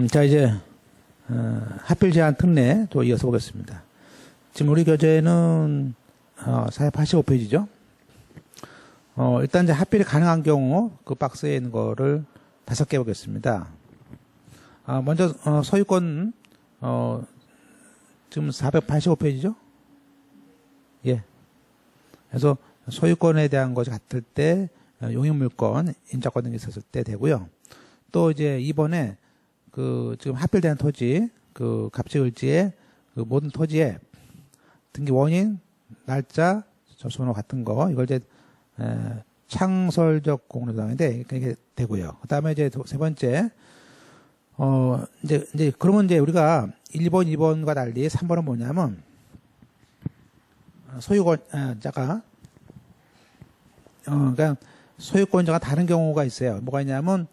자, 이제, 하필 제한 특례 또 이어서 보겠습니다. 지금 우리 교재는, 485페이지죠. 일단 이제 하필이 가능한 경우 그 박스에 있는 거를 5개 보겠습니다. 먼저, 소유권, 지금 485페이지죠? 예. 그래서 소유권에 대한 것이 같을 때, 용익물권, 인자권 등이 있었을 때 되고요. 또 이제 이번에 지금 하필된 토지, 갑질을지의 모든 토지에 등기 원인, 날짜, 접수번호 같은 거, 이걸 이제, 창설적 공로당인데, 그게 되고요. 그 다음에 이제 세 번째, 그러면 이제 우리가 1번, 2번과 달리 3번은 뭐냐면, 소유권자가, 그러니까 소유권자가 다른 경우가 있어요. 뭐가 있냐면,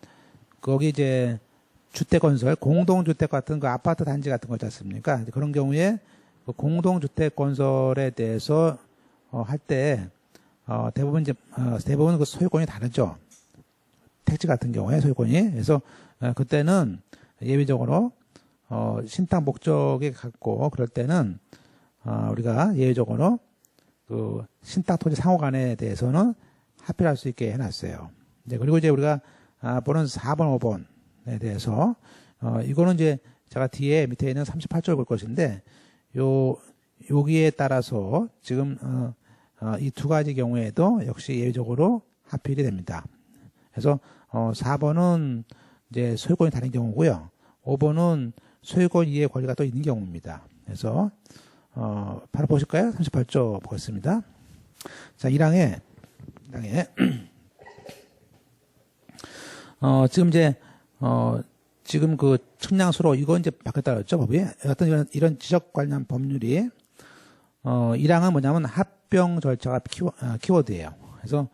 거기 이제, 주택건설, 공동주택 같은 그 아파트 단지 같은 거 있지 않습니까? 그런 경우에 그 공동주택 건설에 대해서 할 때 대부분 그 소유권이 다르죠. 택지 같은 경우에 소유권이. 그래서 그때는 예외적으로 신탁 목적이 갖고 그럴 때는 우리가 예외적으로 그 신탁 토지 상호간에 대해서는 합의할 수 있게 해놨어요. 그리고 이제 우리가 보는 4번, 5번 에 대해서 이거는 이제 제가 뒤에 밑에 있는 38조를 볼 것인데 여기에 따라서 지금 이 두 가지 경우에도 역시 예외적으로 하필이 됩니다. 그래서 4번은 이제 소유권이 다른 경우고요. 5번은 소유권 이해 권리가 또 있는 경우입니다. 그래서 바로 보실까요? 38조 보겠습니다. 자, 1항에 지금 이제 지금 그 측량수로 이거 이제 바뀌었다 그랬죠, 법이. 어떤 이런 지적 관련 법률이 1항은 뭐냐면 합병 절차가 키워드예요. 그래서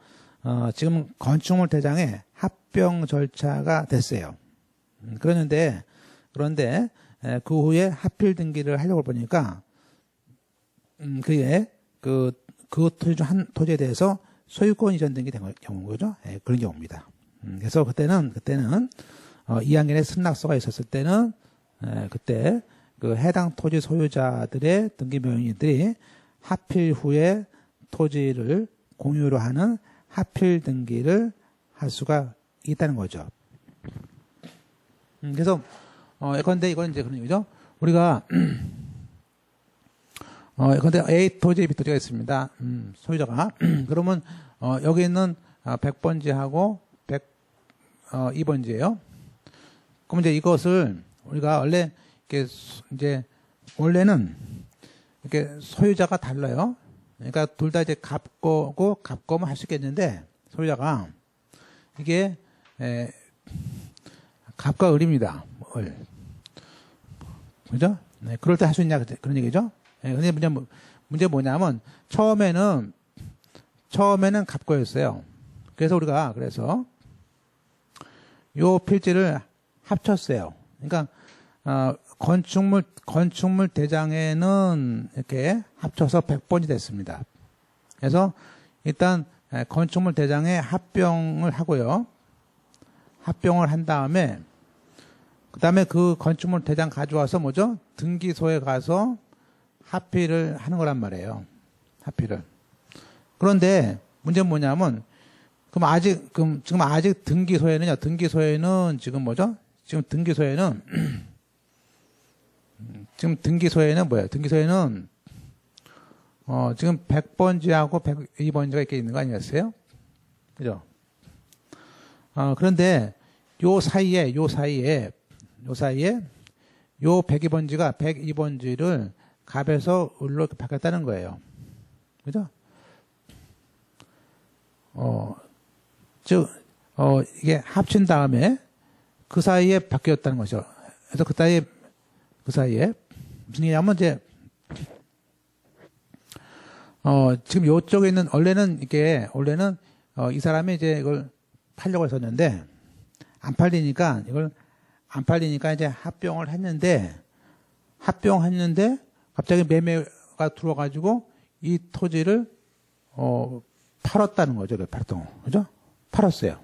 지금 건축물 대장에 합병 절차가 됐어요. 그런데 그 후에 하필 등기를 하려고 보니까 그게 그 토지 중 한 토지에 대해서 소유권 이전 등기 된 경우인 거죠. 그런 경우입니다. 그래서 그때는 2학년에 승낙서가 있었을 때는 그때 그 해당 토지 소유자들의 등기 명의인들이 하필 후에 토지를 공유로 하는 하필 등기를 할 수가 있다는 거죠. 그래서 예컨대 이건 이제 그런 얘기죠. 우리가 예컨대 A 토지, B 토지가 있습니다. 소유자가 그러면 여기 있는 100번지하고 102번지예요. 그럼 이제 이것을 우리가 원래 원래는 이렇게 소유자가 달라요. 그러니까 둘 다 이제 갑거고 갑거면 할 수 있겠는데 소유자가 이게 갑과 을입니다. 을. 그죠? 네, 그럴 때 할 수 있냐 그런 얘기죠. 근데 문제 뭐냐면 처음에는 갑거였어요. 그래서 우리가 요 필지를 합쳤어요. 그러니까 건축물 대장에는 이렇게 합쳐서 100번이 됐습니다. 그래서 일단 건축물 대장에 합병을 하고요. 합병을 한 다음에 그다음에 그 건축물 대장 가져와서 뭐죠? 등기소에 가서 합의를 하는 거란 말이에요. 합의를. 그런데 문제는 뭐냐면 지금 아직 등기소에는 지금 뭐죠? 지금 등기소에는 뭐예요? 등기소에는 지금 100번지하고 102번지가 이렇게 있는 거 아니겠어요? 그죠? 그런데 요 사이에 요 102번지가 102번지를 갑에서 을로 바뀌었다는 거예요. 그죠? 이게 합친 다음에 그 사이에 바뀌었다는 거죠. 그래서 그 사이에 무슨 얘기냐면 이제 지금 요쪽에 있는 원래는 이 사람이 이제 이걸 팔려고 했었는데 안 팔리니까 이제 합병을 했는데 갑자기 매매가 들어와가지고 이 토지를 팔았다는 거죠. 팔았던 거. 그죠? 팔았어요.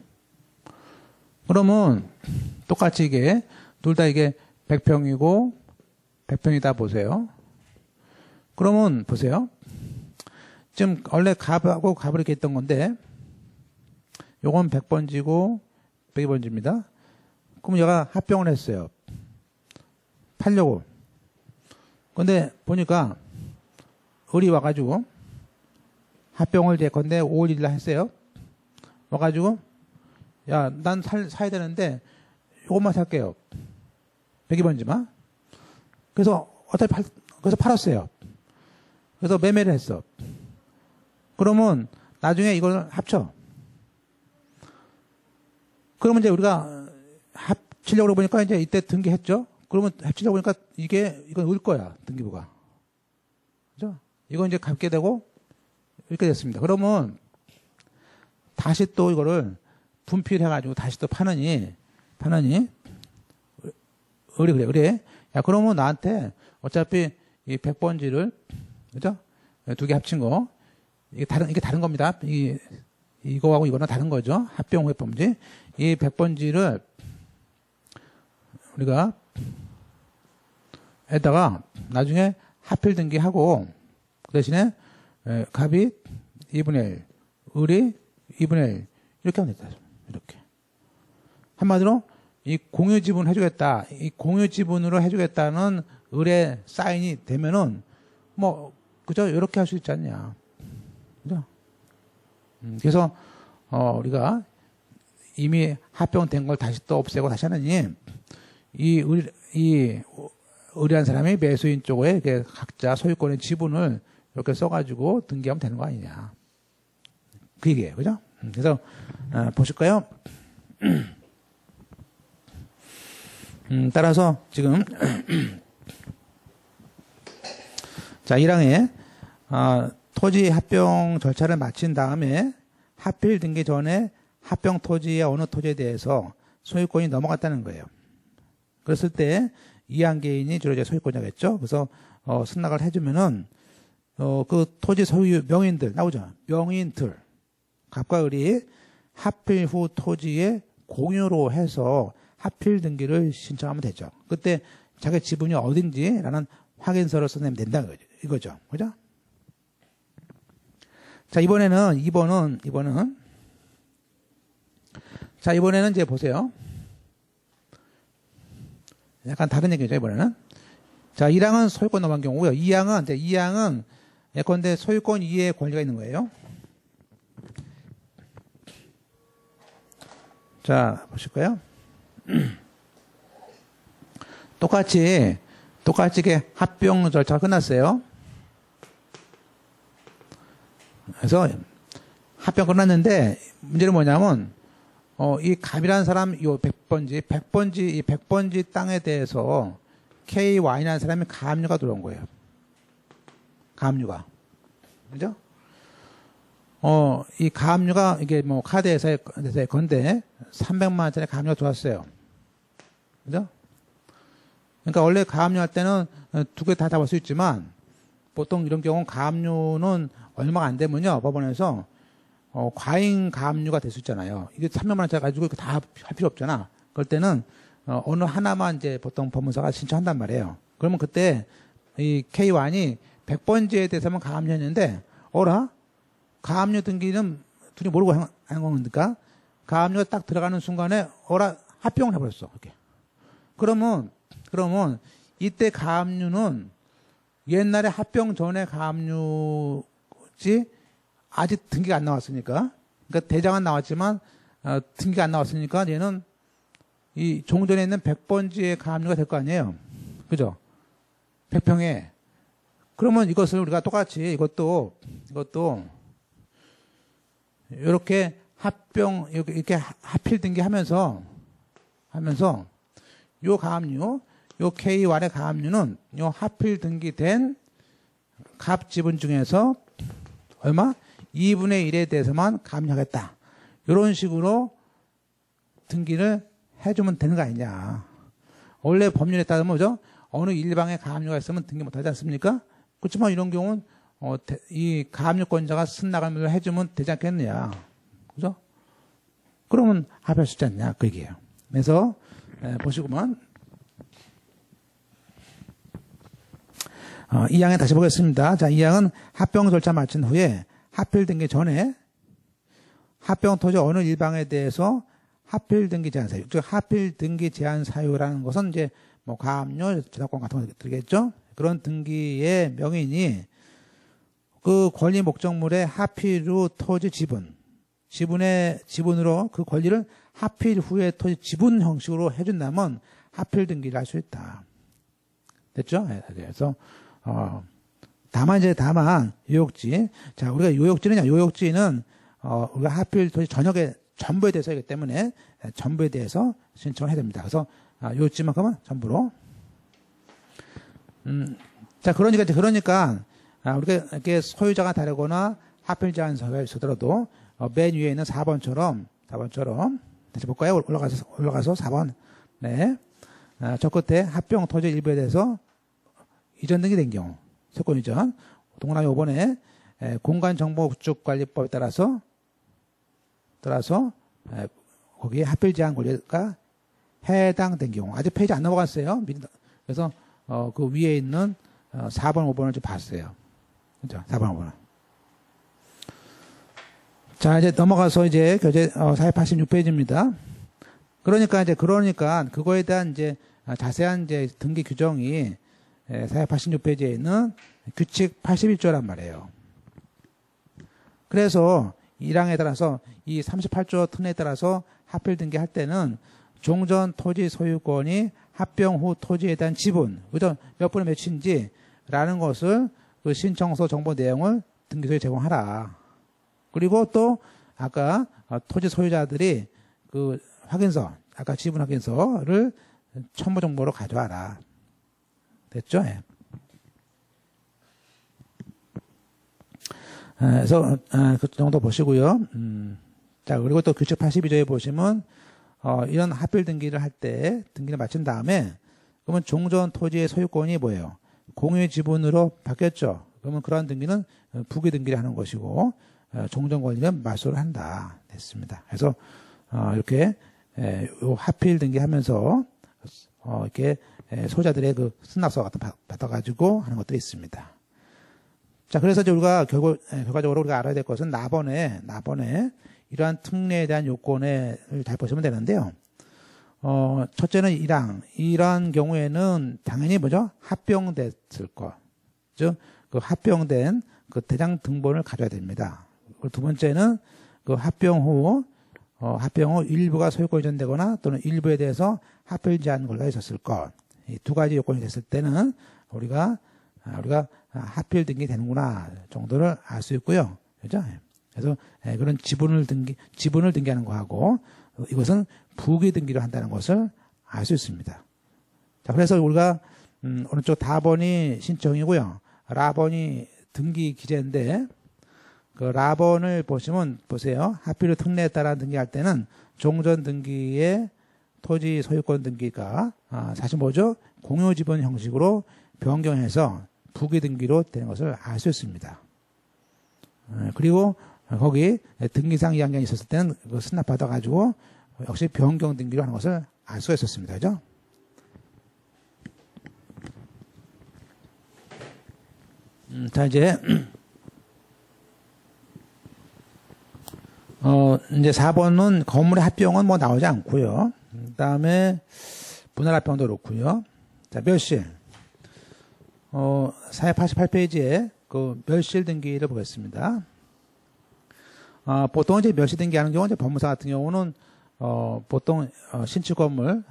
그러면 똑같이 이게 둘 다 이게 100평이고 100평이다 보세요. 그러면 보세요. 지금 원래 갑하고 갑을 이렇게 있던 건데 요건 100번지고 102번지입니다. 그럼 얘가 합병을 했어요. 팔려고. 근데 보니까 을이 와가지고 합병을 예컨대 5월 1일 날 했어요. 와가지고 야, 난 사야 되는데 요것만 살게요. 102번지만. 그래서 어차피 그래서 팔았어요. 그래서 매매를 했어. 그러면 나중에 이걸 합쳐. 그러면 이제 우리가 합치려고 보니까 이제 이때 등기했죠. 그러면 합치려고 보니까 이건 을 거야, 등기부가. 그죠? 이건 이제 갚게 되고 이렇게 됐습니다. 그러면 다시 또 이거를 분필해가지고 다시 또 파느니 그래. 야, 그러면 나한테 어차피 이 100번지를, 그죠? 두 개 합친 거. 이게 다른 겁니다. 이거하고 이거는 다른 거죠. 합병 후회범지. 이 100번지를 우리가 에다가 나중에 하필 등기하고 그 대신에 갑이 2분의 1, 을이 2분의 1 이렇게 하면 됐다. 이렇게. 한마디로 이 공유 지분 해주겠다. 이 공유 지분으로 해주겠다는 을의 사인이 되면은 뭐 그죠? 이렇게 할 수 있지 않냐. 그죠? 그래서 우리가 이미 합병된 걸 다시 또 없애고 다시 하느니 이 의뢰한 사람이 매수인 쪽에 이렇게 각자 소유권의 지분을 이렇게 써가지고 등기하면 되는 거 아니냐. 그 얘기예요. 그죠? 그래서 보실까요? 따라서 지금 자 1항에 토지 합병 절차를 마친 다음에 하필 등기 전에 합병 토지의 어느 토지에 대해서 소유권이 넘어갔다는 거예요. 그랬을 때 이항개인이 주로 이제 소유권자겠죠. 그래서 승낙을 해주면은 그 토지 소유 명인들 나오죠. 명인들 갑과 을이 하필 후 토지에 공유로 해서 하필 등기를 신청하면 되죠. 그때 자기 지분이 어딘지라는 확인서를 써내면 된다 이거죠. 그죠? 자, 이번에는 이제 보세요. 약간 다른 얘기죠, 이번에는. 자, 1항은 소유권 넘어간 경우고요. 2항은 예컨대 소유권 이외의 권리가 있는 거예요. 자, 보실까요? 똑같이 이게 합병 절차가 끝났어요. 그래서 합병 끝났는데 문제는 뭐냐면 이 갑이라는 사람 요 100번지 땅에 대해서 KY라는 사람이 가압류가 들어온 거예요. 가압류가. 그죠? 이 가압류가 이게 뭐 카드에서의 건데 300만 원짜리 가압류가 들어왔어요. 그죠? 그러니까 원래 가압류 할 때는 두 개 다 잡을 수 있지만 보통 이런 경우는 가압류는 얼마가 안 되면요. 법원에서 과잉 가압류가 될 수 있잖아요. 이게 300만 원짜리 가지고 다 할 필요 없잖아. 그럴 때는 어느 하나만 이제 보통 법무사가 신청한단 말이에요. 그러면 그때 이 K1이 100번지에 대해서만 가압류했는데 가압류 등기는 둘이 모르고 한 거니까 가압류가 딱 들어가는 순간에 합병을 해버렸어. 이렇게. 그러면 이때 가압류는 옛날에 합병 전에 가압류지 아직 등기가 안 나왔으니까 그러니까 대장은 나왔지만 등기가 안 나왔으니까 얘는 이 종전에 있는 100번지의 가압류가 될 거 아니에요. 그죠? 100평에. 그러면 이것을 우리가 똑같이 이것도 이렇게 이렇게 하필 등기하면서 요 가압류, 요 K1의 가압류는 요 하필 등기된 갑 지분 중에서 얼마? 2분의 1에 대해서만 가압류하겠다. 이런 식으로 등기를 해주면 되는 거 아니냐. 원래 법률에 따르면 뭐죠? 어느 일방에 가압류가 있으면 등기 못하지 않습니까? 그렇지만 이런 경우는 이 가압류권자가 승낙을 해주면 되지 않겠느냐. 그죠? 그러면 합의할 수 있지 않냐. 그 얘기예요. 그래서 보시구만 이 항에 다시 보겠습니다. 자, 이 항은 합병 절차 마친 후에 하필 등기 전에 합병 토지 어느 일방에 대해서 하필 등기 제한 사유, 즉 하필 등기 제한 사유라는 것은 이제 뭐 가압류, 저작권 같은 거 들겠죠. 그런 등기의 명인이 그 권리 목적물의 하필 후 토지 지분으로 그 권리를 하필 후에 토지 지분 형식으로 해준다면 하필 등기를 할 수 있다. 됐죠? 그래서 다만 요역지. 자, 우리가 요역지는 우리가 하필 토지 전부에 대해서이기 때문에 전부에 대해서 신청을 해야 됩니다. 그래서 요역지만큼은 전부로. 자, 그러니까 우리가 이렇게 소유자가 다르거나 하필 제한 사유가 있더라도 맨 위에 있는 4번처럼 다시 볼까요? 올라가서 4번. 네. 저 끝에 합병 토지 일부에 대해서 이전 등기된 경우, 세권 이전. 동그라미 5번에 공간정보구축관리법에 따라서 거기에 하필 제한 권리가 해당된 경우. 아직 페이지 안 넘어갔어요. 그래서 그 위에 있는 4번, 5번을 좀 봤어요. 그죠? 4번, 5번. 자, 이제 넘어가서 이제 교재 486페이지입니다. 그러니까 그거에 대한 이제 자세한 이제 등기 규정이 486페이지에 있는 규칙 81조란 말이에요. 그래서 1항에 따라서 이 38조 튼에 따라서 하필 등기할 때는 종전 토지 소유권이 합병 후 토지에 대한 지분, 그죠? 몇 분의 몇인지라는 것을 그 신청서 정보 내용을 등기소에 제공하라. 그리고 또 아까 토지 소유자들이 그 확인서, 아까 지분 확인서를 첨부 정보로 가져와라. 됐죠? 예. 그래서 그 정도 보시고요. 자, 그리고 또 규칙 82조에 보시면 이런 하필 등기를 할 때 등기를 마친 다음에 그러면 종전 토지의 소유권이 뭐예요? 공유 지분으로 바뀌었죠. 그러면 그러한 등기는 부기 등기를 하는 것이고 종전 권리는 말소를 한다. 됐습니다. 그래서 이렇게 요 하필 등기하면서 이렇게 소유자들의 그 승낙서 같은 거 받아가지고 하는 것들이 있습니다. 자, 그래서 이제 우리가 결과적으로 우리가 알아야 될 것은 나번에 이러한 특례에 대한 요건을 잘 보시면 되는데요. 첫째는 1항. 이러한 경우에는 당연히 뭐죠? 합병됐을 것. 즉, 그 합병된 그 대장 등본을 가져야 됩니다. 그리고 두 번째는 그 합병 후 일부가 소유권 이전되거나 또는 일부에 대해서 하필 제한 권리가 있었을 것. 이 두 가지 요건이 됐을 때는 우리가 하필 등기 되는구나 정도를 알 수 있고요. 그죠? 그래서 그런 지분을 등기하는 거하고 이것은 부기 등기를 한다는 것을 알 수 있습니다. 자, 그래서 우리가 오른쪽 다번이 신청이고요. 라번이 등기 기재인데 그 라번을 보세요. 하필 특례에 따라 등기할 때는 종전 등기의 토지 소유권 등기가 사실 뭐죠? 공유 지분 형식으로 변경해서 부기 등기로 되는 것을 알 수 있습니다. 그리고 거기 등기상 이양경이 있었을 때는 그 승낙받아가지고 역시 변경 등기로 하는 것을 알 수가 있었습니다. 그죠? 자, 이제 4번은 건물의 합병은 뭐 나오지 않고요. 그 다음에 분할 합병도 그렇고요. 자, 멸실. 488페이지에 그 멸실 등기를 보겠습니다. 보통 이제 멸실 등기하는 경우, 이제 법무사 같은 경우는, 보통, 신축 건물,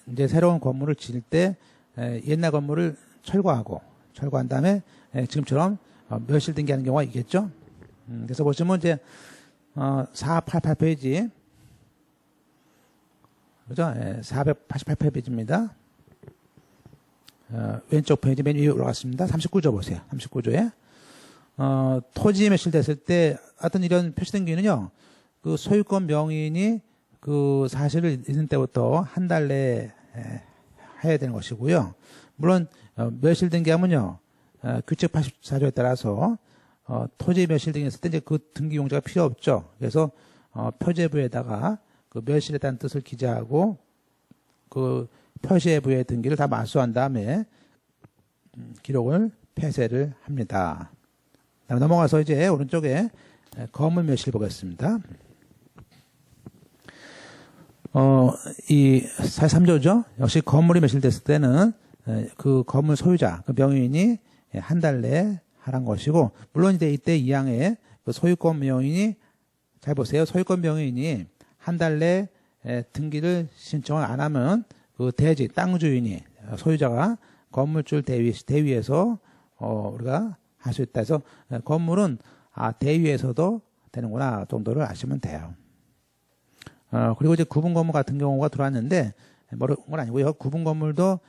이제 새로운 건물을 지을 때, 옛날 건물을 철거한 다음에, 지금처럼, 멸실 등기하는 경우가 있겠죠? 그래서 보시면 이제, 488페이지. 그죠? 488페이지입니다. 왼쪽 페이지 맨 위에 올라갔습니다. 39조 보세요. 39조에. 토지 매실됐을 때 어떤 이런 표시된 경우는요, 그 소유권 명인이 그 사실을 있는 때부터 한 달 내에 해야 되는 것이고요. 물론, 매실등기 하면요, 규칙 84조에 따라서, 토지 매실등기 했을 때 이제 그 등기 용지가 필요 없죠. 그래서, 표제부에다가 그 매실에 대한 뜻을 기재하고, 그 표시부의 등기를 다 말소한 다음에 기록을 폐쇄를 합니다. 다음에 넘어가서 이제 오른쪽에 건물 멸실 보겠습니다. 이 43조죠. 역시 건물이 멸실됐을 때는 그 건물 소유자, 그 명의인이 한 달 내에 하란 것이고, 물론 이때 이 항에 그 소유권 명의인이, 잘 보세요. 소유권 명의인이 한 달 내에 등기를 신청을 안 하면 그 대지, 땅 주인이, 소유자가 건물줄 대위에서 우리가 할 수 있다 해서 건물은 대위에서도 되는구나 정도를 아시면 돼요. 그리고 이제 구분 건물 같은 경우가 들어왔는데, 모르는 건 아니고요. 구분 건물도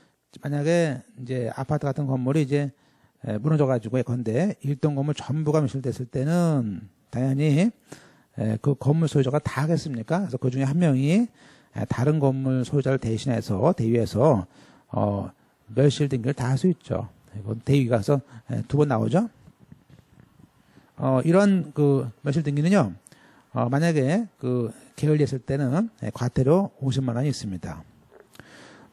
만약에 이제 아파트 같은 건물이 이제 무너져가지고 예컨대 1동 건물 전부가 멸실됐을 때는 당연히 그 건물 소유자가 다 하겠습니까? 그래서 그 중에 한 명이 다른 건물 소유자를 대신해서 대위에서 멸실 등기를 다 할 수 있죠. 이건 대위가 가서 2번 나오죠. 이런 그 멸실 등기는요. 만약에 그 게을리했을 때는 과태료 50만 원이 있습니다.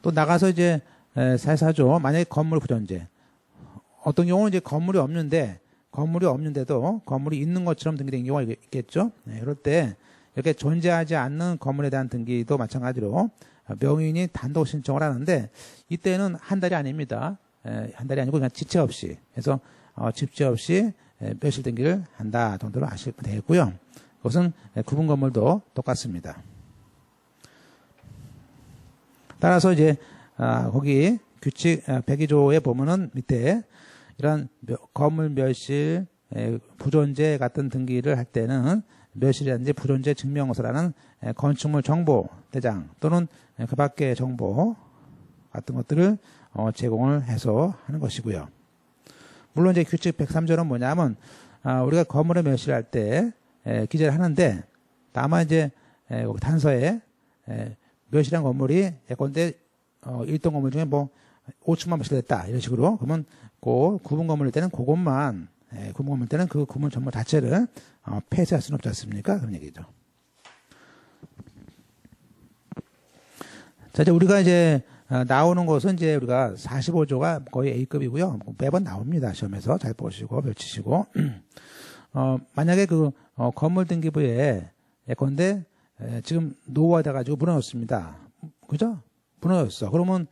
또 나가서 이제 44조 만약에 건물 부존재. 어떤 경우는 이제 건물이 없는데도 건물이 있는 것처럼 등기된 경우가 있겠죠. 이럴 때 이렇게 존재하지 않는 건물에 대한 등기도 마찬가지로 명의인이 단독 신청을 하는데, 이때는 한 달이 아닙니다. 한 달이 아니고 그냥 지체 없이, 그래서 집체 없이 멸실 등기를 한다 정도로 아시면 되겠고요. 그것은 구분 건물도 똑같습니다. 따라서 이제 거기 규칙 102조에 보면은 밑에 이런 건물 멸실, 부존재 같은 등기를 할 때는 멸실이라든지 부존재 증명서라는 건축물 정보 대장 또는 그 밖의 정보 같은 것들을 제공을 해서 하는 것이고요. 물론 이제 규칙 103조는 뭐냐면 우리가 건물을 멸실할 때 기재를 하는데, 다만 이제 단서에 멸실한 건물이 예컨대 1동 건물 중에 뭐 5층만 멸실됐다 이런 식으로, 그러면 그 구분 건물일 때는 그것만, 구분 건물일 때는 그 구분 전부 자체를 폐쇄할 수는 없지 않습니까? 그런 얘기죠. 자, 이제 우리가 이제 나오는 것은 이제 우리가 45조가 거의 A급이고요. 매번 나옵니다. 시험에서 잘 보시고 펼치시고. 만약에 그 건물 등기부에 예컨대 지금 노후화돼 가지고 무너졌습니다. 그죠? 무너졌어. 그러면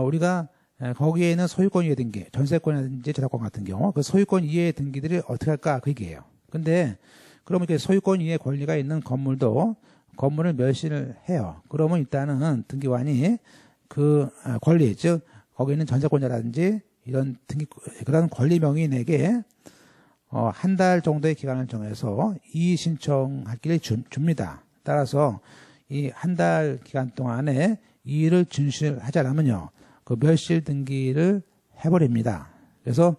우리가 거기에 있는 소유권 이해 등기, 전세권이라든지 저작권 같은 경우 그 소유권 이해 등기들이 어떻게 할까 그 얘기예요. 근데 그러면 이렇게 소유권 이해 권리가 있는 건물도 건물을 멸실을 해요. 그러면 일단은 등기관이 그 권리, 즉 거기 있는 전세권자라든지 이런 등기 그런 권리 명의인에게 한 달 정도의 기간을 정해서 이의 신청할 길을 줍니다. 따라서 이 한 달 기간 동안에 이의를 준수하지 않으면요, 그 멸실 등기를 해버립니다. 그래서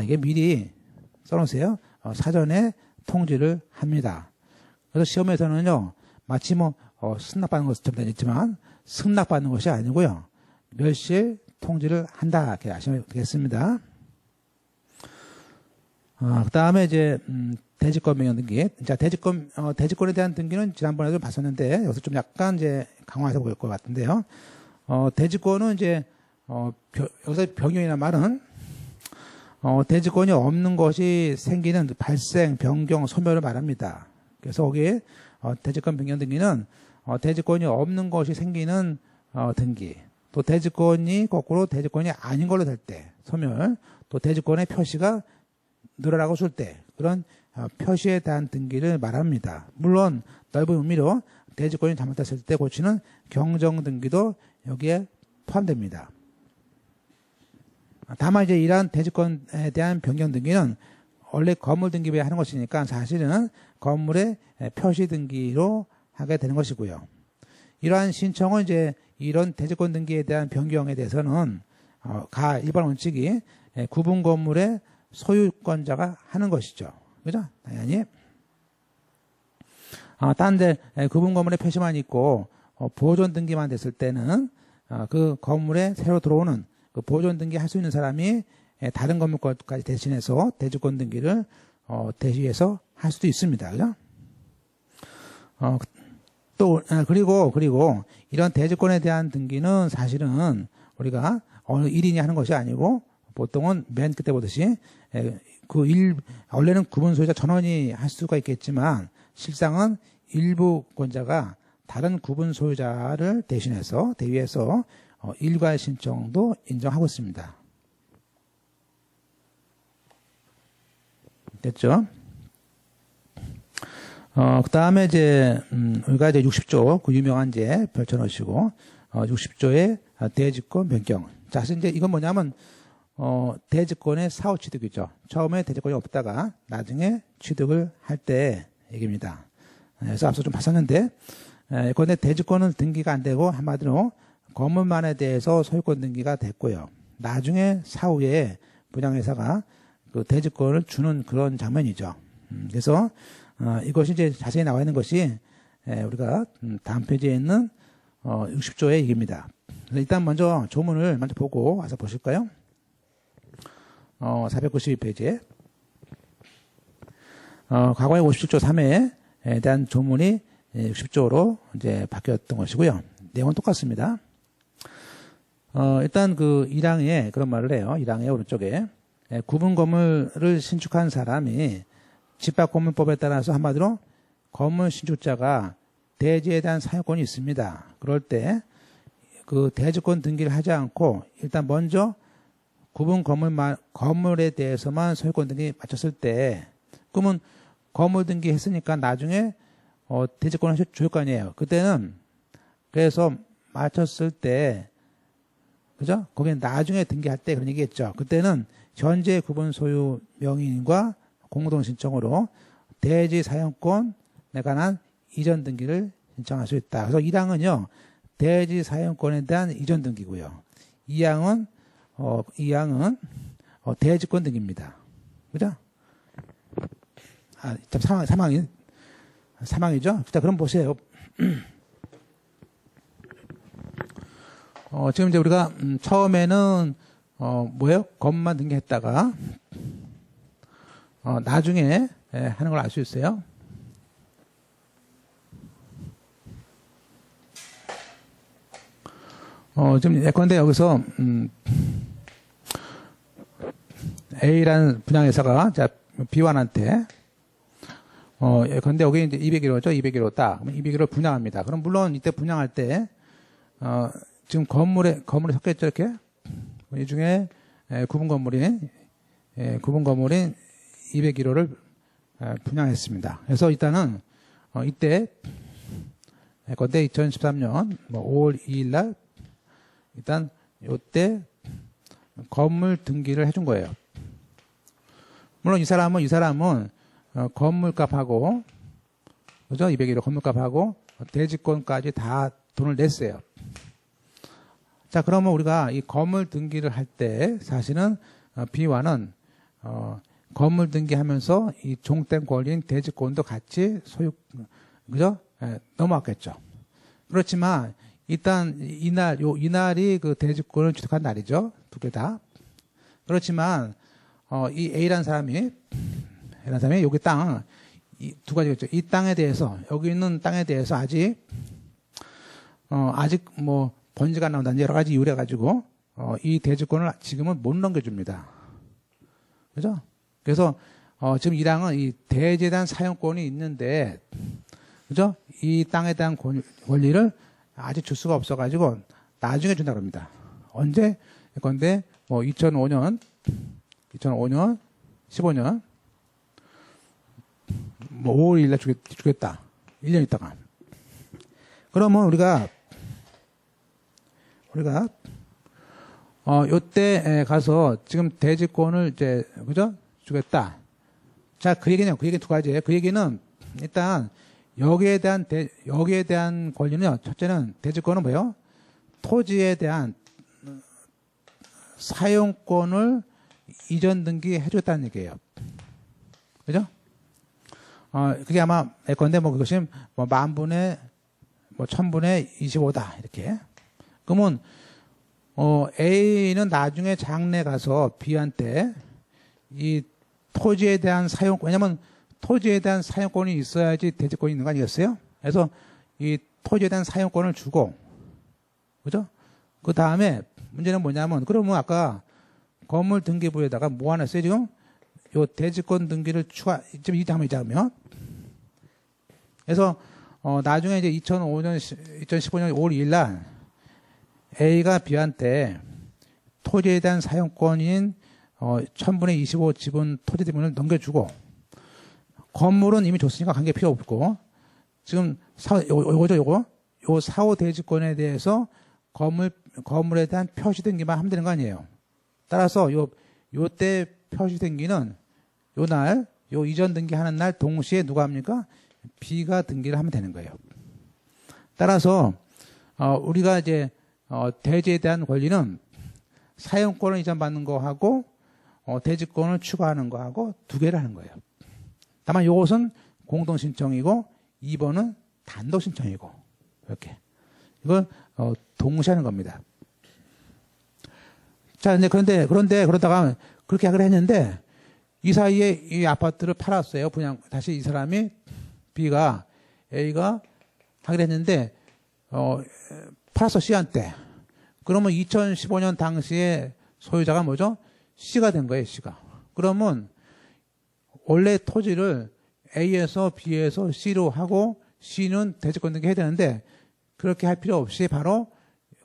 이게 미리 써놓으세요. 사전에 통지를 합니다. 그래서 시험에서는요, 마치 뭐 승낙받는 것처럼 되겠지만 승낙받는 것이 아니고요, 멸실 통지를 한다 이렇게 아시면 되겠습니다. 그 다음에 이제 대지권 명령 등기. 자, 대지권에 대한 등기는 지난번에도 봤었는데 여기서 좀 약간 이제 강화해서 볼 것 같은데요. 대지권은 이제 여기서 변경이라는 말은 대지권이 없는 것이 생기는 발생, 변경, 소멸을 말합니다. 그래서 거기에 대지권 변경 등기는 대지권이 없는 것이 생기는 등기, 또 대지권이 거꾸로 대지권이 아닌 걸로 될 때 소멸, 또 대지권의 표시가 늘어나고 쓸 때 그런 표시에 대한 등기를 말합니다. 물론 넓은 의미로 대지권이 잘못됐을 때 고치는 경정 등기도 여기에 포함됩니다. 다만 이제 이러한 대지권에 대한 변경 등기는 원래 건물 등기부에 하는 것이니까 사실은 건물의 표시 등기로 하게 되는 것이고요. 이러한 신청은 이제 이런 대지권 등기에 대한 변경에 대해서는 일반 원칙이 구분 건물의 소유권자가 하는 것이죠. 그죠? 당연히. 딴데 구분 건물의 표시만 있고 보존 등기만 됐을 때는 그 건물에 새로 들어오는 그 보존 등기 할 수 있는 사람이 다른 건물 것까지 대신해서 대지권 등기를 대시해서 할 수도 있습니다. 그죠? 또 그리고 이런 대지권에 대한 등기는 사실은 우리가 어느 1인이 하는 것이 아니고 보통은 맨 끝에 보듯이 원래는 구분 소유자 전원이 할 수가 있겠지만 실상은 일부 권자가 다른 구분 소유자를 대위해서 일괄 신청도 인정하고 있습니다. 됐죠? 그 다음에 우리가 이제 60조, 그 유명한 펼쳐놓으시고, 60조의 대지권 변경. 자, 사실 이제 이건 뭐냐면, 대지권의 사후 취득이죠. 처음에 대지권이 없다가 나중에 취득을 할 때 얘기입니다. 그래서 앞서 좀 봤었는데, 그런데 대지권은 등기가 안 되고 한마디로 건물만에 대해서 소유권 등기가 됐고요. 나중에 사후에 분양회사가 그 대지권을 주는 그런 장면이죠. 그래서 이것이 이제 자세히 나와 있는 것이 우리가 다음 페이지에 있는 60조의 얘기입니다. 그래서 일단 먼저 조문을 먼저 보고 와서 보실까요? 492페이지에 과거의 57조 3회에 대한 조문이 60조로 이제 바뀌었던 것이고요. 내용은 똑같습니다. 일단 그 1항에 그런 말을 해요. 1항의 오른쪽에 구분 건물을 신축한 사람이 집합건물법에 따라서 한마디로 건물 신축자가 대지에 대한 사용권이 있습니다. 그럴 때 그 대지권 등기를 하지 않고 일단 먼저 구분 건물에 대해서만 소유권 등기 마쳤을 때 그러면 건물 등기 했으니까 나중에 대지권을 줄 거 아니에요. 그때는 그래서 마쳤을 때 그죠? 거기는 나중에 등기할 때 그런 얘기했죠. 그때는 현재 구분 소유 명의인과 공동 신청으로 대지 사용권에 관한 이전 등기를 신청할 수 있다. 그래서 1항은요. 대지 사용권에 대한 이전 등기고요. 2항은 대지권 등기입니다. 그죠? 참 사망이죠? 자, 그럼 보세요. 지금 이제 우리가 처음에는 뭐예요? 건물만 등기했다가 나중에 하는 걸 알 수 있어요. 지금 예컨대 여기서 A라는 분양회사가 B원한테 예컨대 여기 이제 201호죠. 201호 딱. 그럼 201호를 분양합니다. 그럼 물론 이때 분양할 때 지금 건물에 섞였죠, 이렇게. 이 중에 구분 건물인 201호를 분양했습니다. 그래서 일단은 이때 예컨대 2013년 5월 2일 날 일단 이때 건물 등기를 해준 거예요. 물론 이 사람은 건물값하고 그죠? 201호 건물값하고 대지권까지 다 돈을 냈어요. 자, 그러면 우리가 이 건물 등기를 할 때 사실은 B와는 건물 등기하면서 이 종된 권리인 대지권도 같이 그죠? 넘어왔겠죠. 그렇지만 일단 이날이 그 대지권을 취득한 날이죠. 두 개 다. 그렇지만 이 A라는 사람이 여기 땅 두 가지겠죠. 이 땅에 대해서 여기 있는 땅에 대해서 아직 뭐 번지가 안 나온다는 여러 가지 이유래 가지고 이 대지권을 지금은 못 넘겨줍니다. 그죠? 그래서 지금 이랑은 이 대지에 대한 사용권이 있는데 그죠? 이 땅에 대한 권리를 아직 줄 수가 없어가지고 나중에 준다고 합니다. 언제? 그런데 뭐 2005년, 15년 뭐 5월 1일 날 주겠다. 1년 있다가. 그러면 우리가 요때 가서 지금 대지권을 이제 그죠? 주겠다. 자, 그 얘기는 두 가지예요. 그 얘기는 일단 여기에 대한 권리는요. 첫째는 대지권은 뭐예요? 토지에 대한 사용권을 이전 등기해 줬다는 얘기예요. 그죠? 그게 아마 예컨대 뭐 그것이 뭐 10,000분의 뭐 1000분의 25다. 이렇게. 그러면 A는 나중에 장래 가서 B한테 이 토지에 대한 사용권, 왜냐면 토지에 대한 사용권이 있어야지 대지권이 있는 거 아니겠어요? 그래서 이 토지에 대한 사용권을 주고, 그죠? 그 다음에 문제는 뭐냐면, 그러면 아까 건물 등기부에다가 뭐 하나 써요, 지금? 요 대지권 등기를 지금 이 다음에 있자면. 그래서, 나중에 이제 2015년 5월 2일 날 A가 B한테 토지에 대한 사용권인 1000분의 25 지분 토지 지분을 넘겨주고 건물은 이미 줬으니까 관계 필요 없고 지금 요 사후 대지권에 대해서 건물에 대한 표시 등기만 하면 되는 거 아니에요. 따라서 요때 표시 등기는 요 이전 등기하는 날 동시에 누가 합니까? B가 등기를 하면 되는 거예요. 따라서 우리가 이제 대지에 대한 권리는 사용권을 이전받는 거하고 대지권을 추가하는 거하고 두 개를 하는 거예요. 다만 이것은 공동 신청이고 2번은 단독 신청이고 이렇게 이걸 동시에 하는 겁니다. 자, 그런데 그러다가 그렇게 하기로 했는데 이 사이에 이 아파트를 팔았어요. 그냥 다시 이 사람이 A가 하기로 했는데 팔았어, C한테. 그러면 2015년 당시에 소유자가 뭐죠? C가 된 거예요, C가. 그러면 원래 토지를 A에서 B에서 C로 하고 C는 대지권 등기 해야 되는데 그렇게 할 필요 없이 바로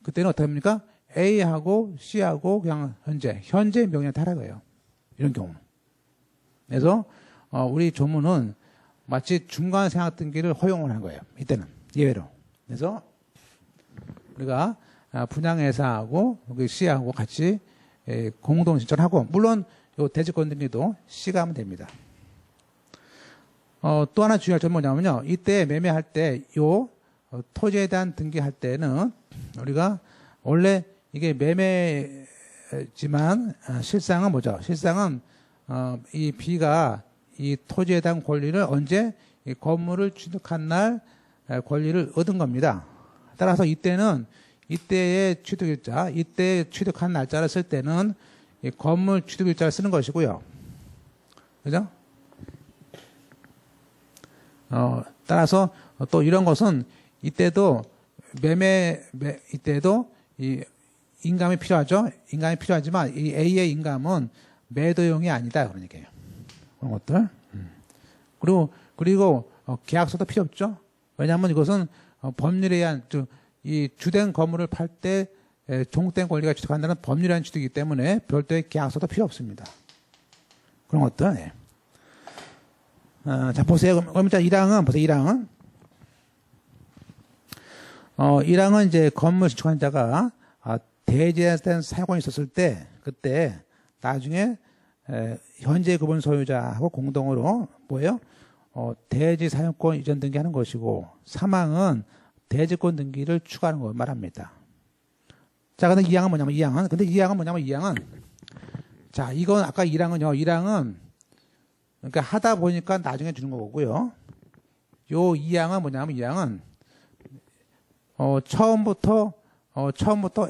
그때는 어떻게 합니까? A하고 C하고 그냥 현재 명의한테 하라는 거예요. 이런 경우. 그래서 우리 조문은 마치 중간 생각 등기를 허용을 하는 거예요. 이때는 예외로. 그래서 우리가 분양회사하고 C하고 같이 공동 신청하고 물론 요 대지권 등기도 C가 하면 됩니다. 또 하나 주의할 점은 뭐냐면요. 이때 매매할 때 요 토지에 대한 등기할 때는 우리가 원래 이게 매매지만 실상은 뭐죠? 실상은 이 B가 이 토지에 대한 권리를 언제 이 건물을 취득한 날 권리를 얻은 겁니다. 따라서 이때의 취득일자, 이때 취득한 날짜를 쓸 때는 이 건물 취득일자를 쓰는 것이고요. 그죠? 따라서 또 이런 것은 이때도 이때도 이 인감이 필요하죠. 인감이 필요하지만 이 A의 인감은 매도용이 아니다. 그런 얘기예요. 그런 것들. 그리고 계약서도 필요 없죠. 왜냐하면 이것은 법률에 의한 이 주된 건물을 팔 때 종된 권리가 취득한다는 법률에 의한 취득이기 때문에 별도의 계약서도 필요 없습니다. 그런 것들. 네. 자, 보세요. 그럼 일단 1항은, 보세요. 1항은. 1항은 이제 건물 신축한 자가 대지에 대한 사용권이 있었을 때, 그때 나중에 현재 구분 소유자하고 공동으로 뭐예요? 대지 사용권 이전 등기하는 것이고 3항은 대지권 등기를 추가하는 걸 말합니다. 자, 근데 2항은 뭐냐면 2항은 자, 이건 아까 1항은요. 1항은 그러니까 하다 보니까 나중에 주는 거고요. 요 2항은 뭐냐면 2항은 처음부터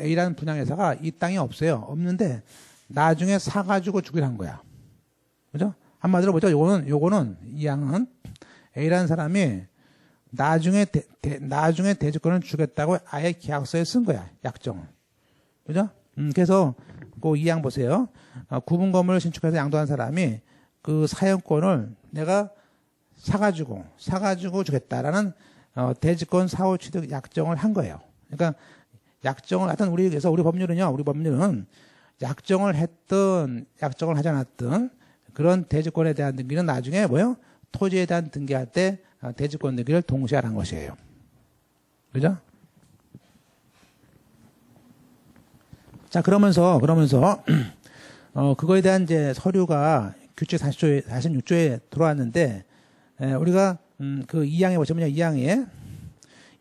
A라는 분양회사가 이 땅이 없는데 나중에 사가지고 주기로 한 거야. 그죠? 한마디로 보죠. 요거는 2항은 A라는 사람이 나중에 대지권을 주겠다고 아예 계약서에 쓴 거야. 약정을. 그죠? 그래서 그 2항 보세요. 구분 건물을 신축해서 양도한 사람이 그 사용권을 내가 사가지고 주겠다라는 대지권 사후 취득 약정을 한 거예요. 그러니까 약정을 하여튼 우리 법률은 약정을 했든 약정을 하지 않았든 그런 대지권에 대한 등기는 나중에 뭐요? 토지에 대한 등기할 때 대지권 등기를 동시에 하는 것이에요. 그죠? 자, 그러면서 그거에 대한 이제 서류가 규칙 46조에 들어왔는데 우리가 그 2항에 보시면요. 2항에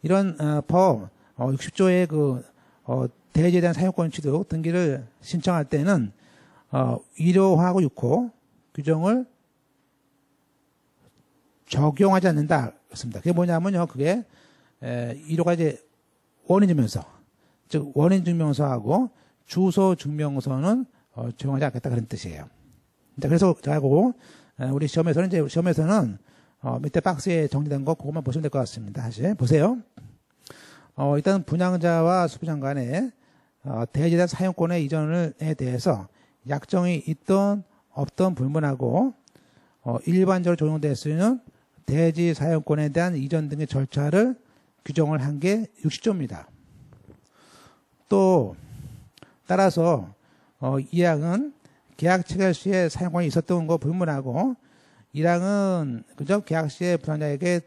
이런 법 60조의 그 대지에 대한 사용권 취득 등기를 신청할 때는 1호하고 6호 규정을 적용하지 않는다. 그렇습니다. 그게 뭐냐면요. 그게 1호가 이제 원인증명서, 즉 원인증명서하고 주소증명서는 적용하지 않겠다 그런 뜻이에요. 그래서 하고 우리 시험에서는 밑에 박스에 정리된 거 그것만 보시면 될 것 같습니다. 다시 보세요. 일단 분양자와 수부장 간에 대지에 대한 사용권의 이전에 대해서 약정이 있던 없던 불문하고 일반적으로 적용될 수 있는 대지 사용권에 대한 이전 등의 절차를 규정을 한 게 60조입니다. 또 따라서 이 항은 계약 체결 시에 사용권이 있었던 거 불문하고 이 항은 그죠? 계약 시에 분양자에게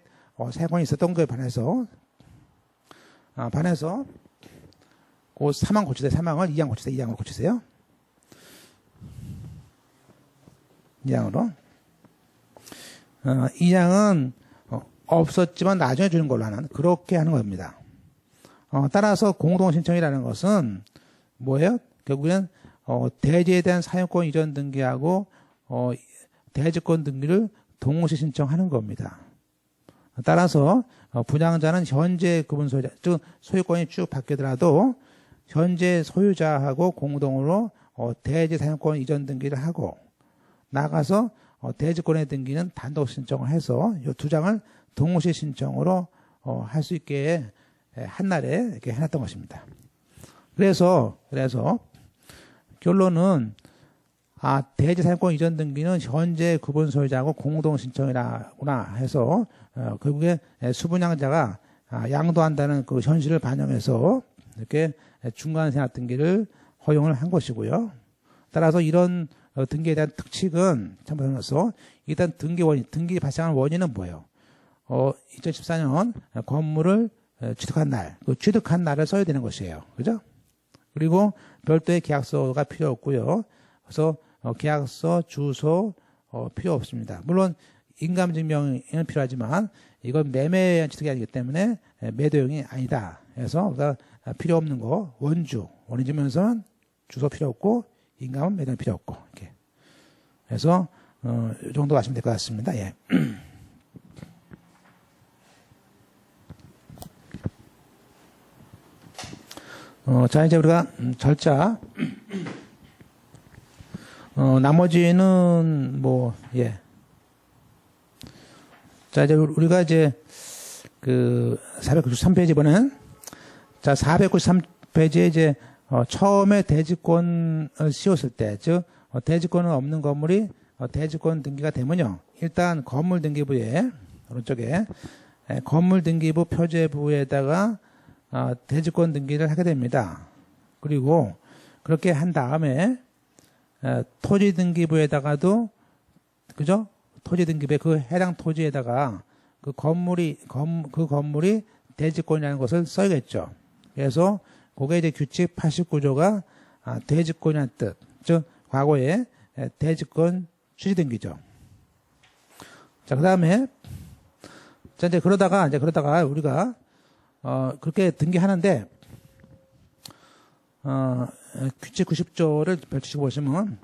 사용권이 있었던 거에 반해서 그 3항 고치세요. 3항을 2항 고치세요. 2항으로 고치세요. 2항으로. 2항은 없었지만 나중에 주는 걸로 하는 그렇게 하는 겁니다. 따라서 공동신청이라는 것은 뭐예요? 결국엔 대지에 대한 사용권 이전 등기하고 대지권 등기를 동시에 신청하는 겁니다. 따라서 분양자는 현재 구분 소유자, 즉 소유권이 쭉 바뀌더라도 현재 소유자하고 공동으로 대지 사용권 이전 등기를 하고 나가서 대지권의 등기는 단독 신청을 해서 이 두 장을 동시에 신청으로 할 수 있게 한날에 이렇게 해놨던 것입니다. 그래서 결론은 대지 사용권 이전 등기는 현재 구분 소유자하고 공동 신청이라구나 해서 결국에 수분양자가 양도한다는 그 현실을 반영해서 이렇게 중간 생활 등기를 허용을 한 것이고요. 따라서 이런 등기에 대한 특칙은 참고해서 일단 등기 발생한 원인은 뭐예요? 2014년 건물을 취득한 날, 그 취득한 날을 써야 되는 것이에요. 그죠? 그리고 별도의 계약서가 필요 없고요. 그래서 계약서, 주소 필요 없습니다. 물론 인감증명은 필요하지만 이건 매매에 취득이 아니기 때문에 매도용이 아니다. 그래서 우리가 필요 없는 거 원인증명서는 주소 필요 없고 인감은 매도는 필요 없고 이렇게. 그래서 이 정도 아시면 될 것 같습니다. 예. 자, 이제 우리가 절차. 나머지는 예. 자, 이제 우리가 이제 493페이지 보는 자, 493페이지에 이제 처음에 대지권을 씌웠을 때, 즉 대지권은 없는 건물이 대지권 등기가 되면요. 일단 건물 등기부에 오른쪽에 건물 등기부 표제부에다가 대지권 등기를 하게 됩니다. 그리고 그렇게 한 다음에 토지 등기부에다가도 그죠? 토지 등기부에 그 해당 토지에다가 그 건물이 대지권이라는 것을 써야겠죠. 그래서 그게 이제 규칙 89조가 대지권이라는 뜻, 즉 과거에 대지권 취지 등기죠. 자, 그다음에 자 이제 그러다가 우리가 그렇게 등기하는데 규칙 90조를 펼치시고 보시면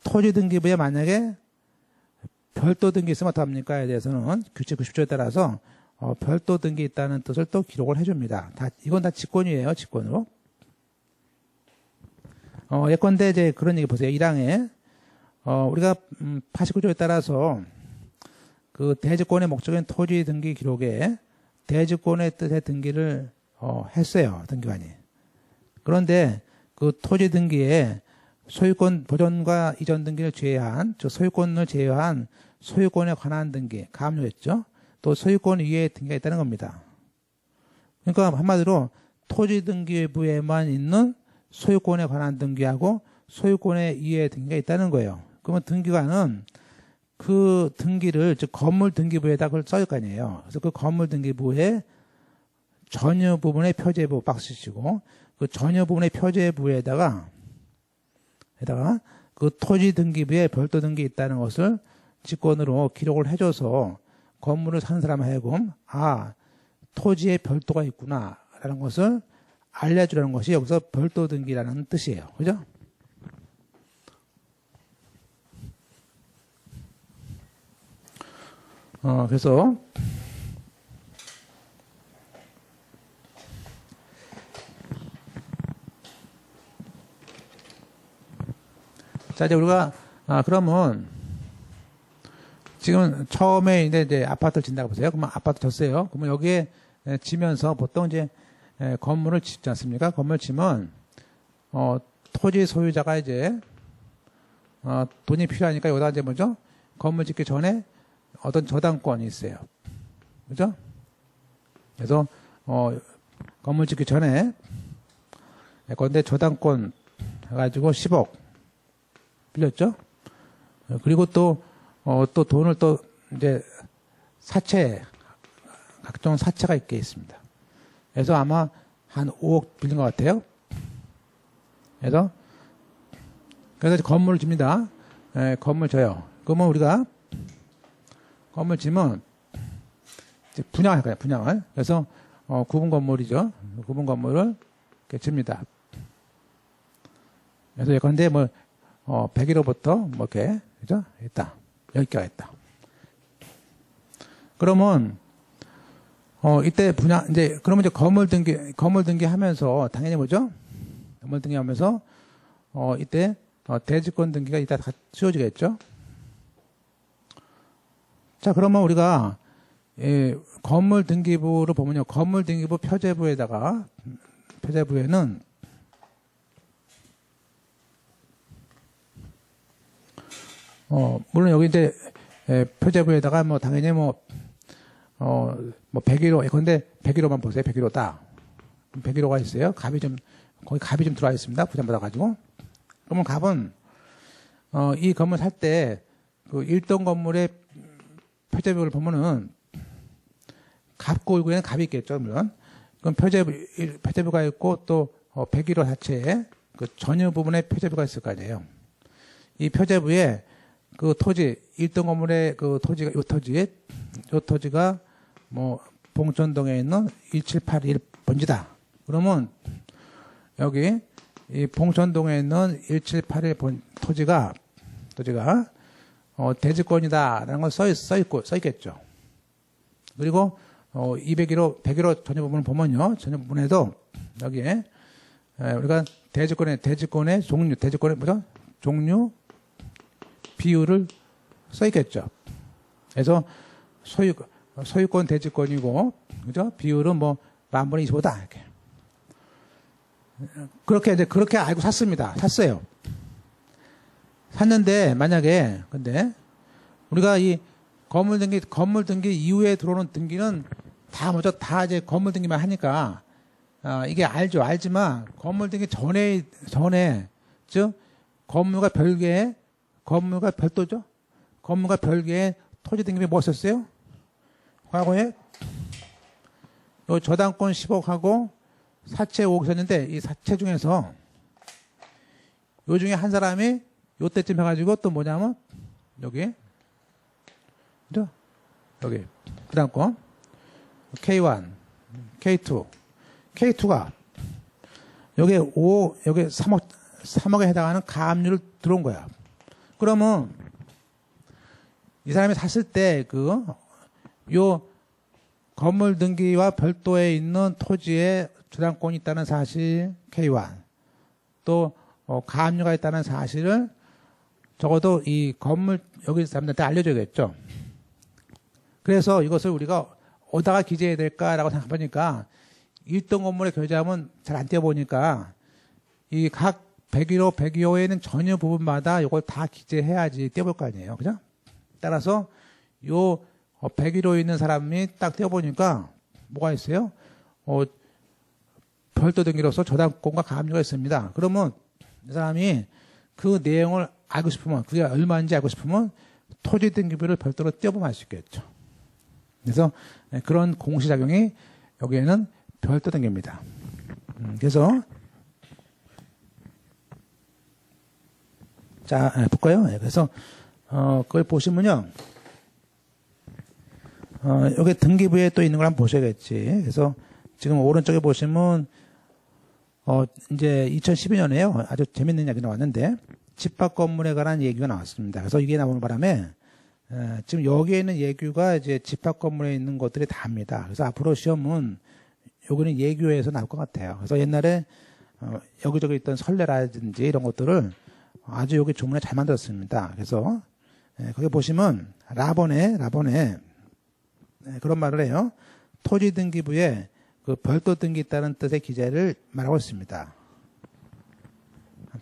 토지 등기부에 만약에 별도 등기 있으면 어떡합니까에 대해서는 규칙 90조에 따라서 별도 등기 있다는 뜻을 또 기록을 해줍니다. 이건 다 직권이에요. 직권으로. 예컨대 이제 그런 얘기 보세요. 1항에 우리가 89조에 따라서 그 대지권의 목적인 토지 등기 기록에 대지권의 뜻의 등기를 했어요. 등기관이. 그런데 그 토지 등기에 소유권 보존과 이전 등기를 제외한, 즉 소유권을 제외한 소유권에 관한 등기, 가압류했죠. 또 소유권 이외의 등기가 있다는 겁니다. 그러니까 한마디로 토지 등기부에만 있는 소유권에 관한 등기하고 소유권의 이외의 등기가 있다는 거예요. 그러면 등기관은 그 등기를, 즉 건물 등기부에다 그걸 써야 할 거 아니에요. 그래서 그 건물 등기부에 전유 부분의 표제부 박스시고 그 전유 부분의 표제부에다가 그 토지 등기부에 별도 등기 있다는 것을 직권으로 기록을 해줘서 건물을 사는 사람 하여금 토지에 별도가 있구나라는 것을 알려주라는 것이 여기서 별도 등기라는 뜻이에요. 그죠? 그래서 자 이제 우리가 그러면 지금 처음에 이제 아파트를 짓는다고 보세요. 그러면 아파트 졌어요. 그러면 여기에 지면서 보통 이제 건물을 짓지 않습니까? 건물 지면 토지 소유자가 이제 돈이 필요하니까 여기다 이제 뭐죠? 건물 짓기 전에 어떤 저당권이 있어요. 그죠? 그래서 건물 짓기 전에 건데 저당권 해가지고 10억 빌렸죠? 그리고 또 돈을 또 이제 각종 사채가 있게 있습니다. 그래서 아마 한 5억 빌린 것 같아요. 그래서 건물을 줍니다. 건물 줘요. 그러면 우리가 건물 지면 이제 분양할 거예요. 분양을. 그래서 구분 건물이죠. 구분 건물을 이렇게 줍니다. 그래서 예컨대 101호부터 이렇게 그죠? 있다. 여기까지 있다. 그러면 이때 그러면 이제 건물 등기 하면서 당연히 뭐죠? 건물 등기 하면서 이때 대지권 등기가 이따 다 쉬워지겠죠? 자, 그러면 우리가 건물 등기부를 보면요. 건물 등기부 표제부에는 물론 여기 이제 표제부에다가 당연히 101호, 근데 101호만 보세요. 101호다. 101호가 있어요. 거기 값이 좀 들어와 있습니다. 부담받아가지고. 그러면 값은, 이 건물 살 때, 그 1동 건물의 표제부를 보면은, 값고 일구에는 값이 있겠죠, 물론. 그럼 표제부가 있고, 또, 101호 자체에 그 전유 부분에 표제부가 있을 거 아니에요. 이 표제부에 그 토지, 1동 건물의 그 토지가, 요 토지가 봉천동에 있는 1781번지다. 그러면 여기 이 봉천동에 있는 1781 토지가 대지권이다라는 걸 써 있겠죠. 그리고 201호, 101호 전유 부분을 보면요. 전유 부분에도 여기에 우리가 대지권의 종류, 종류, 비율을 써 있겠죠. 그래서 소유권 대지권이고, 그죠? 비율은 10,000분의 25다. 이렇게. 그렇게 알고 샀어요. 샀는데, 만약에, 근데, 우리가 이 건물 등기 이후에 들어오는 등기는 다 이제 건물 등기만 하니까, 이게 알지만, 건물 등기 전에, 즉, 건물과 별도죠? 건물과 별개의 토지 등기비 뭐 썼어요? 과거에 요 저당권 10억하고 사채 5억 썼는데 이 사채 중에서 요 중에 한 사람이 요때쯤 해가지고 또 뭐냐면 여기 그죠? 여기 부담권 K1, K2가 여기 3억에 해당하는 가압류를 들어온 거야. 그러면 이 사람이 샀을 때 요 건물 등기와 별도에 있는 토지에 저당권이 있다는 사실 K1 또 가압류가 있다는 사실을 적어도 이 건물 여기 사람들한테 알려줘야겠죠. 그래서 이것을 우리가 어디다가 기재해야 될까라고 생각해보니까 1동 건물에 결제하면 잘 안 떼어보니까 이 각 101호, 102호에 있는 전유 부분마다 이걸 다 기재해야지 떼어볼 거 아니에요. 그죠? 따라서 요 101호에 있는 사람이 딱 떼어보니까 뭐가 있어요? 별도 등기로서 저당권과 가압류가 있습니다. 그러면 이 사람이 그 내용을 알고 싶으면 그게 얼마인지 알고 싶으면 토지 등기부를 별도로 떼어보면 알 수 있겠죠. 그래서 그런 공시작용이 여기에는 별도 등기입니다. 그래서 자 볼까요? 그래서 그걸 보시면요. 여기 등기부에 또 있는 걸 한번 보셔야겠지. 그래서 지금 오른쪽에 보시면 이제 2012년에요. 아주 재밌는 이야기 나왔는데 집합 건물에 관한 얘기가 나왔습니다. 그래서 이게 나오는 바람에 지금 여기에 있는 예규가 이제 집합 건물에 있는 것들이 다입니다. 그래서 앞으로 시험은 여기는 예규에서 나올 것 같아요. 그래서 옛날에 여기저기 있던 선례라든지 이런 것들을 아주 여기 조문에 잘 만들었습니다. 그래서 거기 보시면 라본에 그런 말을 해요. 토지 등기부에 그 별도 등기 있다는 뜻의 기재를 말하고 있습니다.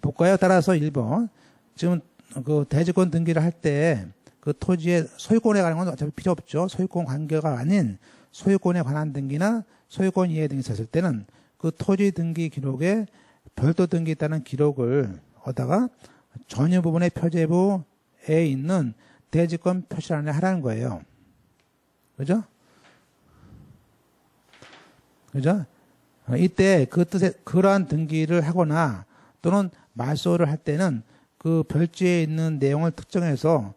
볼까요? 따라서 1번. 지금 그 대지권 등기를 할 때 그 토지의 소유권에 관한 건 어차피 필요 없죠. 소유권 관계가 아닌 소유권에 관한 등기나 소유권 이해 등이 있었을 때는 그 토지 등기 기록에 별도 등기 있다는 기록을 얻다가 전유 부분의 표제부에 있는 대지권 표시란에 하라는 거예요. 그죠? 그죠? 이때 그 뜻에 그러한 등기를 하거나 또는 말소를 할 때는 그 별지에 있는 내용을 특정해서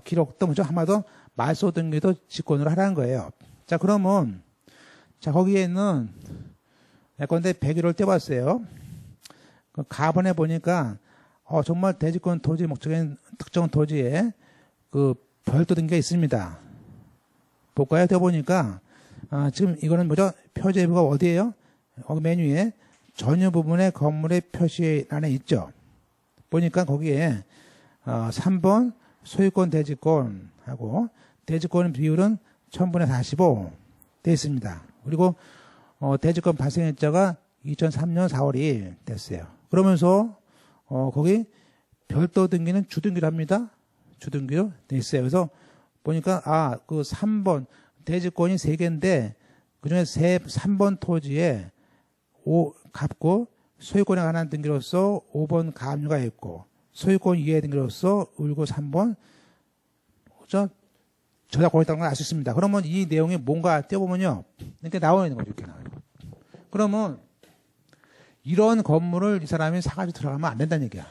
기록도 뭐죠? 한마디로 말소 등기도 직권으로 하라는 거예요. 자, 그러면 자 거기에 있는 예컨대 101호를 떼봤어요. 그 가번에 보니까 정말 대지권 토지 목적인 특정 토지에 그 별도 등기가 있습니다. 볼까요? 떼보니까 지금 이거는 뭐죠? 표제부가 어디예요? 메뉴에 전유 부분의 건물의 표시란에 있죠. 보니까 거기에 3번 소유권 대지권하고 대지권 비율은 1000분의 45 되어 있습니다. 그리고 대지권 발생일자가 2003년 4월 2일 됐어요. 그러면서 거기 별도 등기는 주등기로 합니다. 주등기로 되어 있어요. 그래서 보니까 그 3번 대지권이 3개인데 그중에 3번 토지에 갑고 소유권에 관한 등기로서 5번 가압류가 있고 소유권 이해 등기로서 울고 3번 저작권이 있다는 걸 알 수 있습니다. 그러면 이 내용이 뭔가 떼보면요. 이렇게 나와 있는 거죠. 이렇게 나와요. 그러면 이런 건물을 이 사람이 사가지고 들어가면 안 된다는 얘기야.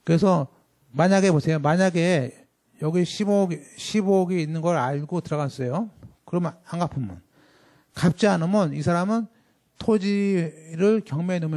그래서 만약에 보세요. 만약에 여기 15억이 있는 걸 알고 들어갔어요. 그러면 안 갚으면. 갚지 않으면 이 사람은 토지를 경매에 놓으면